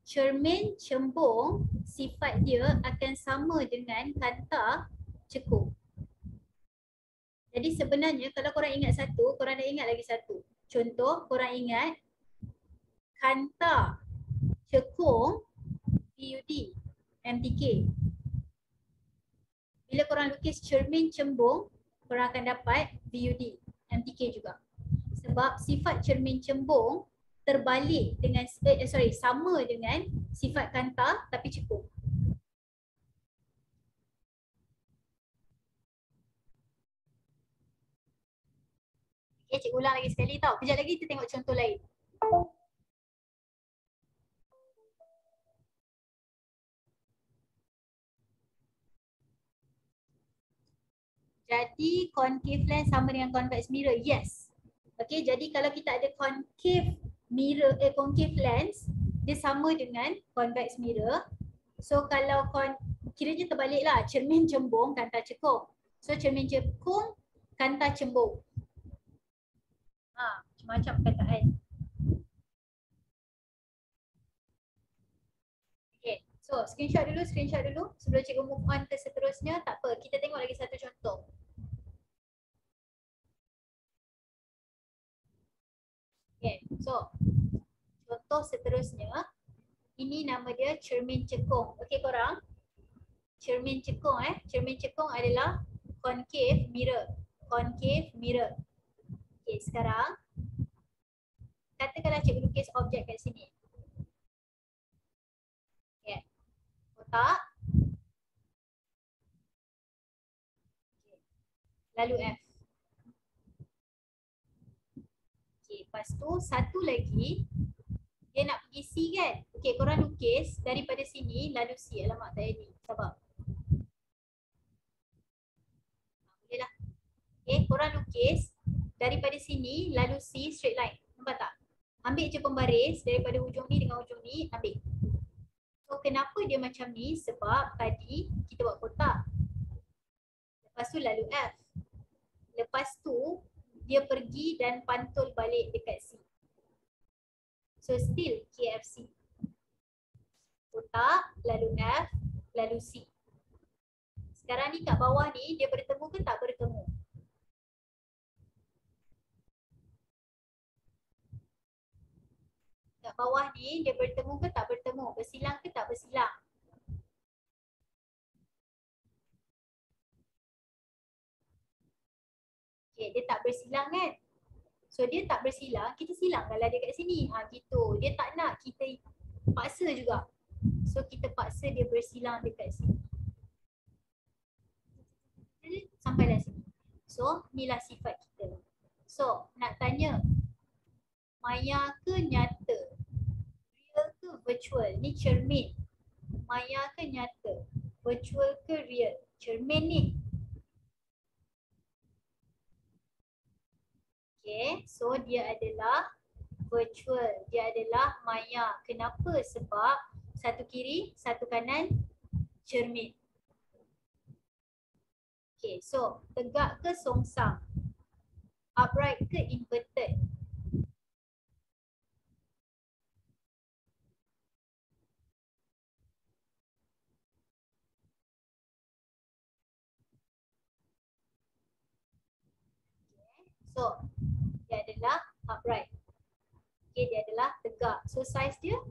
Cermin cembung sifat dia akan sama dengan kanta cekung. Jadi sebenarnya kalau korang ingat satu, korang dah ingat lagi satu. Contoh, korang ingat kanta cekung PUD MTK. Bila korang lukis cermin cembung, korang akan dapat VUD MTK juga. Sebab sifat cermin cembung terbalik dengan sama dengan sifat kanta tapi cekung. Okay, cikgu ulang lagi sekali tau. Kejap lagi kita tengok contoh lain. Jadi concave lens sama dengan convex mirror. Yes. Okay, jadi kalau kita ada concave mirror, concave lens, dia sama dengan convex mirror. So kalau kiranya terbalik lah, cermin cembung, kanta cekung. So cermin cekung, kanta cembung. Macam-macam perkataan. Okay, so screenshot dulu sebelum cikgu move on ke seterusnya. Tak apa, kita tengok lagi satu contoh. Okay, so contoh seterusnya, ini nama dia cermin cekung. Okay korang, cermin cekung cermin cekung adalah concave mirror. Concave mirror. Okay, sekarang katakanlah cikgu lukis objek kat sini. Okay, kotak. Okay. Lalu F. Okay, lepas tu satu lagi dia nak pergi C kan. Okay, korang lukis daripada sini lalu C. Alamak tak jadi. Sabar. Boleh lah. Okay, korang lukis daripada sini lalu C straight line. Nampak tak? Ambil je pembaris daripada hujung ni dengan hujung ni, ambil. So kenapa dia macam ni? Sebab tadi kita buat kotak. Lepas tu lalu F. Lepas tu dia pergi dan pantul balik dekat C. So still KFC. Kotak, lalu F, lalu C. Sekarang ni kat bawah ni dia bertemu ke tak bertemu? Kat bawah ni dia bertemu ke tak bertemu? Bersilang ke tak bersilang? Okay, dia tak bersilang kan? So dia tak bersilang, kita silangkanlah dia kat sini. Gitu. Dia tak nak kita paksa juga. So kita paksa dia bersilang dekat sini. Sampailah sini. So inilah sifat kita. So nak tanya, maya ke nyata? Real ke virtual? Ni cermin. Maya ke nyata? Virtual ke real? Cermin ni. Okay, so dia adalah virtual. Dia adalah maya. Kenapa? Sebab satu kiri, satu kanan cermin. Okay, so tegak ke songsang? Upright ke inverted? So dia adalah upright. Okay, dia adalah tegak. So size dia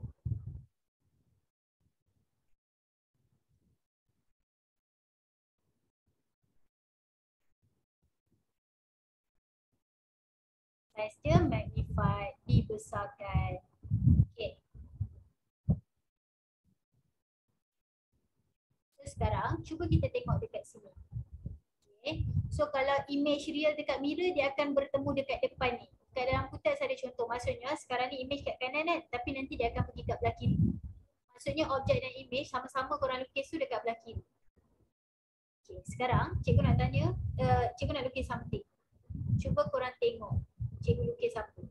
magnified, dibesarkan. Okay. So sekarang cuba kita tengok dekat sini. Okay. So kalau image real dekat mirror, dia akan bertemu dekat depan ni. Kat dalam kutas ada contoh. Maksudnya sekarang ni image kat kanan kan, tapi nanti dia akan pergi kat belah kiri. Maksudnya objek dan image sama-sama korang lukis tu dekat belah kiri. Okay. Sekarang cikgu nak tanya, cikgu nak lukis something. Cuba korang tengok cikgu lukis apa.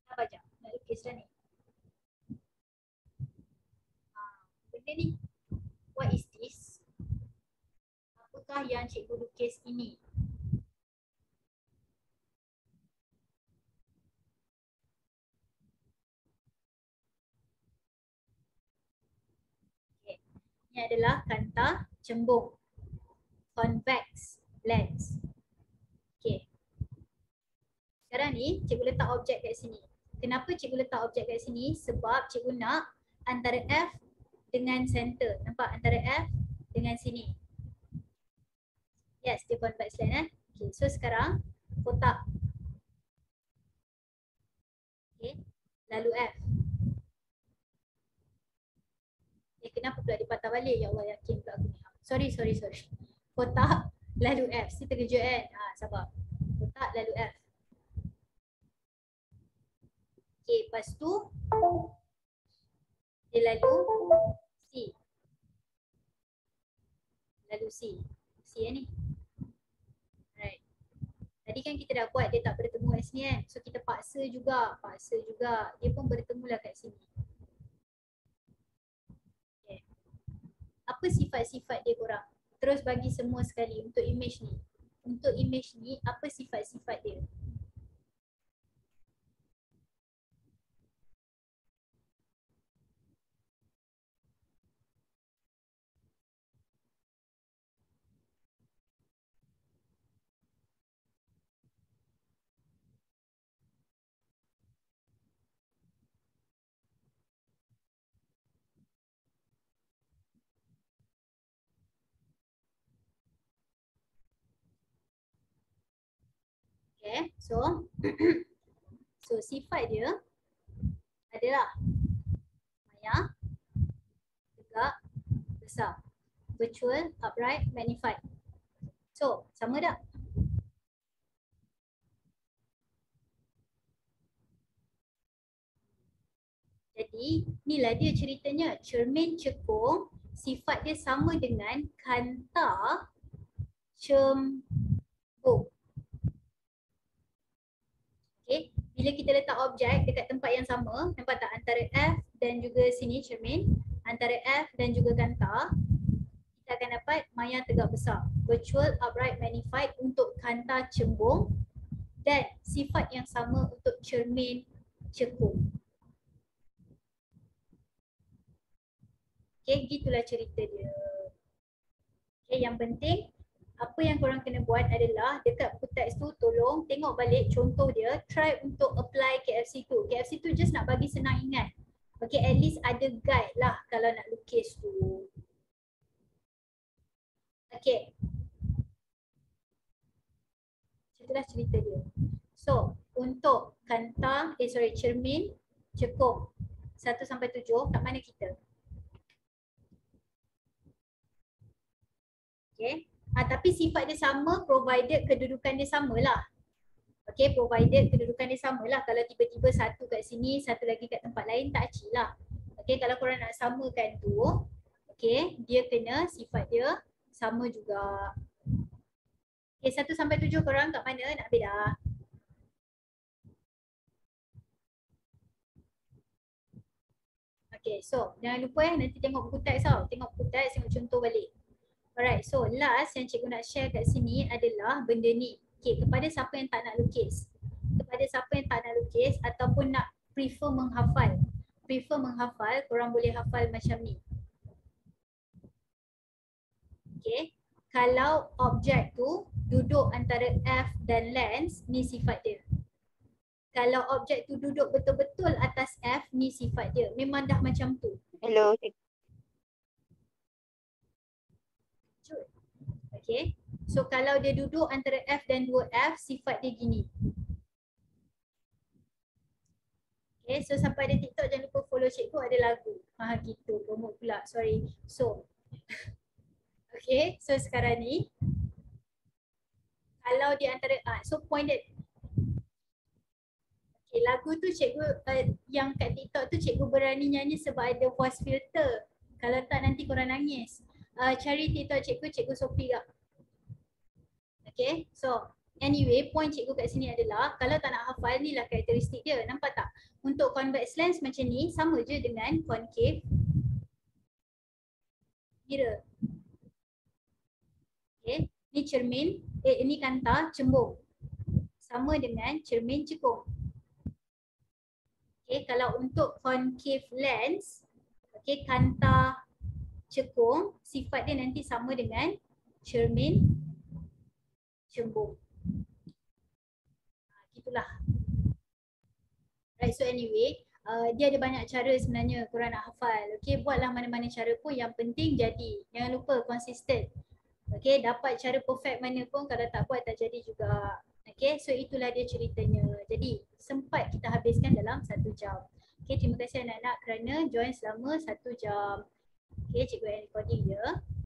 Nak baca? Nak lukis dah ni. Benda ni, what is this? Apakah yang cikgu lukis ini? Okay. Ini adalah kanta cembung. Convex lens. Okay. Sekarang ni cikgu letak objek kat sini. Kenapa cikgu letak objek kat sini? Sebab cikgu nak antara F dengan center. Nampak antara F dengan sini. Yes, dia convex lens Okay, so sekarang kotak. Okay, lalu F. Kenapa pula dipatah balik? Ya Allah, yakin pula aku ni. Sorry. Kotak lalu F. Si terkejut kan? Sabar. Kotak lalu F. Okay, lepas tu dia lalu C. Lalu C. C ni. Right. Tadi kan kita dah buat dia tak bertemu kat sini kan. So kita paksa juga. Dia pun bertemulah kat sini. Okay. Apa sifat-sifat dia korang? Terus bagi semua sekali untuk image ni. Untuk image ni, apa sifat-sifat dia? Okay, so sifat dia adalah maya, tegak, besar, virtual, upright, magnified. So, sama tak? Jadi, inilah dia ceritanya. Cermin cekung, sifat dia sama dengan kanta cembung. Okay, bila kita letak objek dekat tempat yang sama, nampak tak antara F dan juga sini cermin, antara F dan juga kanta, kita akan dapat maya tegak besar, virtual, upright, magnified untuk kanta cembung dan sifat yang sama untuk cermin cekung. Okay, gitulah cerita dia. Okay, yang penting apa yang korang kena buat adalah dekat teks tu tolong tengok balik contoh dia, try untuk apply KFC2. KFC2 just nak bagi senang ingat. Okay, at least ada guide lah kalau nak lukis tu. Okay. Itulah cerita dia. So, untuk kanta, cermin, cekung. 1 sampai 7 kat mana kita? Okay. Tapi sifat dia sama provided kedudukan dia samalah. Okay, provided kedudukan dia samalah. Kalau tiba-tiba satu kat sini, satu lagi kat tempat lain, tak acik lah. Okay, kalau korang nak samakan tu, okay, dia kena sifat dia sama juga. Okay, 1 sampai 7 korang kat mana nak ambil dah? Okay, so jangan lupa nanti tengok buku teks tau. Tengok buku teks, tengok contoh balik. Alright, so last yang cikgu nak share kat sini adalah benda ni. Okay, kepada siapa yang tak nak lukis. Kepada siapa yang tak nak lukis ataupun nak prefer menghafal. Prefer menghafal, korang boleh hafal macam ni. Okay, kalau objek tu duduk antara F dan lens, ni sifat dia. Kalau objek tu duduk betul-betul atas F, ni sifat dia. Memang dah macam tu. Hello. Okay, so kalau dia duduk antara F dan 2F, sifat dia gini. Okay, so sampai ada TikTok jangan lupa follow cikgu, ada lagu. Gitu, promote pula, sorry. So, okay, so sekarang ni, kalau di antara, so pointed. Okay, lagu tu cikgu, yang kat TikTok tu cikgu berani nyanyi sebab ada voice filter. Kalau tak nanti korang nangis. Cari TikTok cikgu, cikgu Sophie kak. Okay, so anyway, point cikgu kat sini adalah kalau tak nak hafal, ni lah karakteristik dia. Nampak tak? Untuk convex lens macam ni, sama je dengan concave mirror. Okay, ni cermin, ni kanta cembung. Sama dengan cermin cekung. Okay, kalau untuk concave lens, okay, kanta cekung, sifat dia nanti sama dengan cermin cembung. Gitulah. Right, so anyway, dia ada banyak cara sebenarnya korang nak hafal. Okay, buatlah mana-mana cara pun, yang penting jadi. Jangan lupa konsisten. Okay, dapat cara perfect mana pun, kalau tak buat tak jadi juga. Okay, so itulah dia ceritanya. Jadi sempat kita habiskan dalam 1 jam. Okay, terima kasih anak-anak kerana join selama 1 jam. Okay, cikgu yang recording je.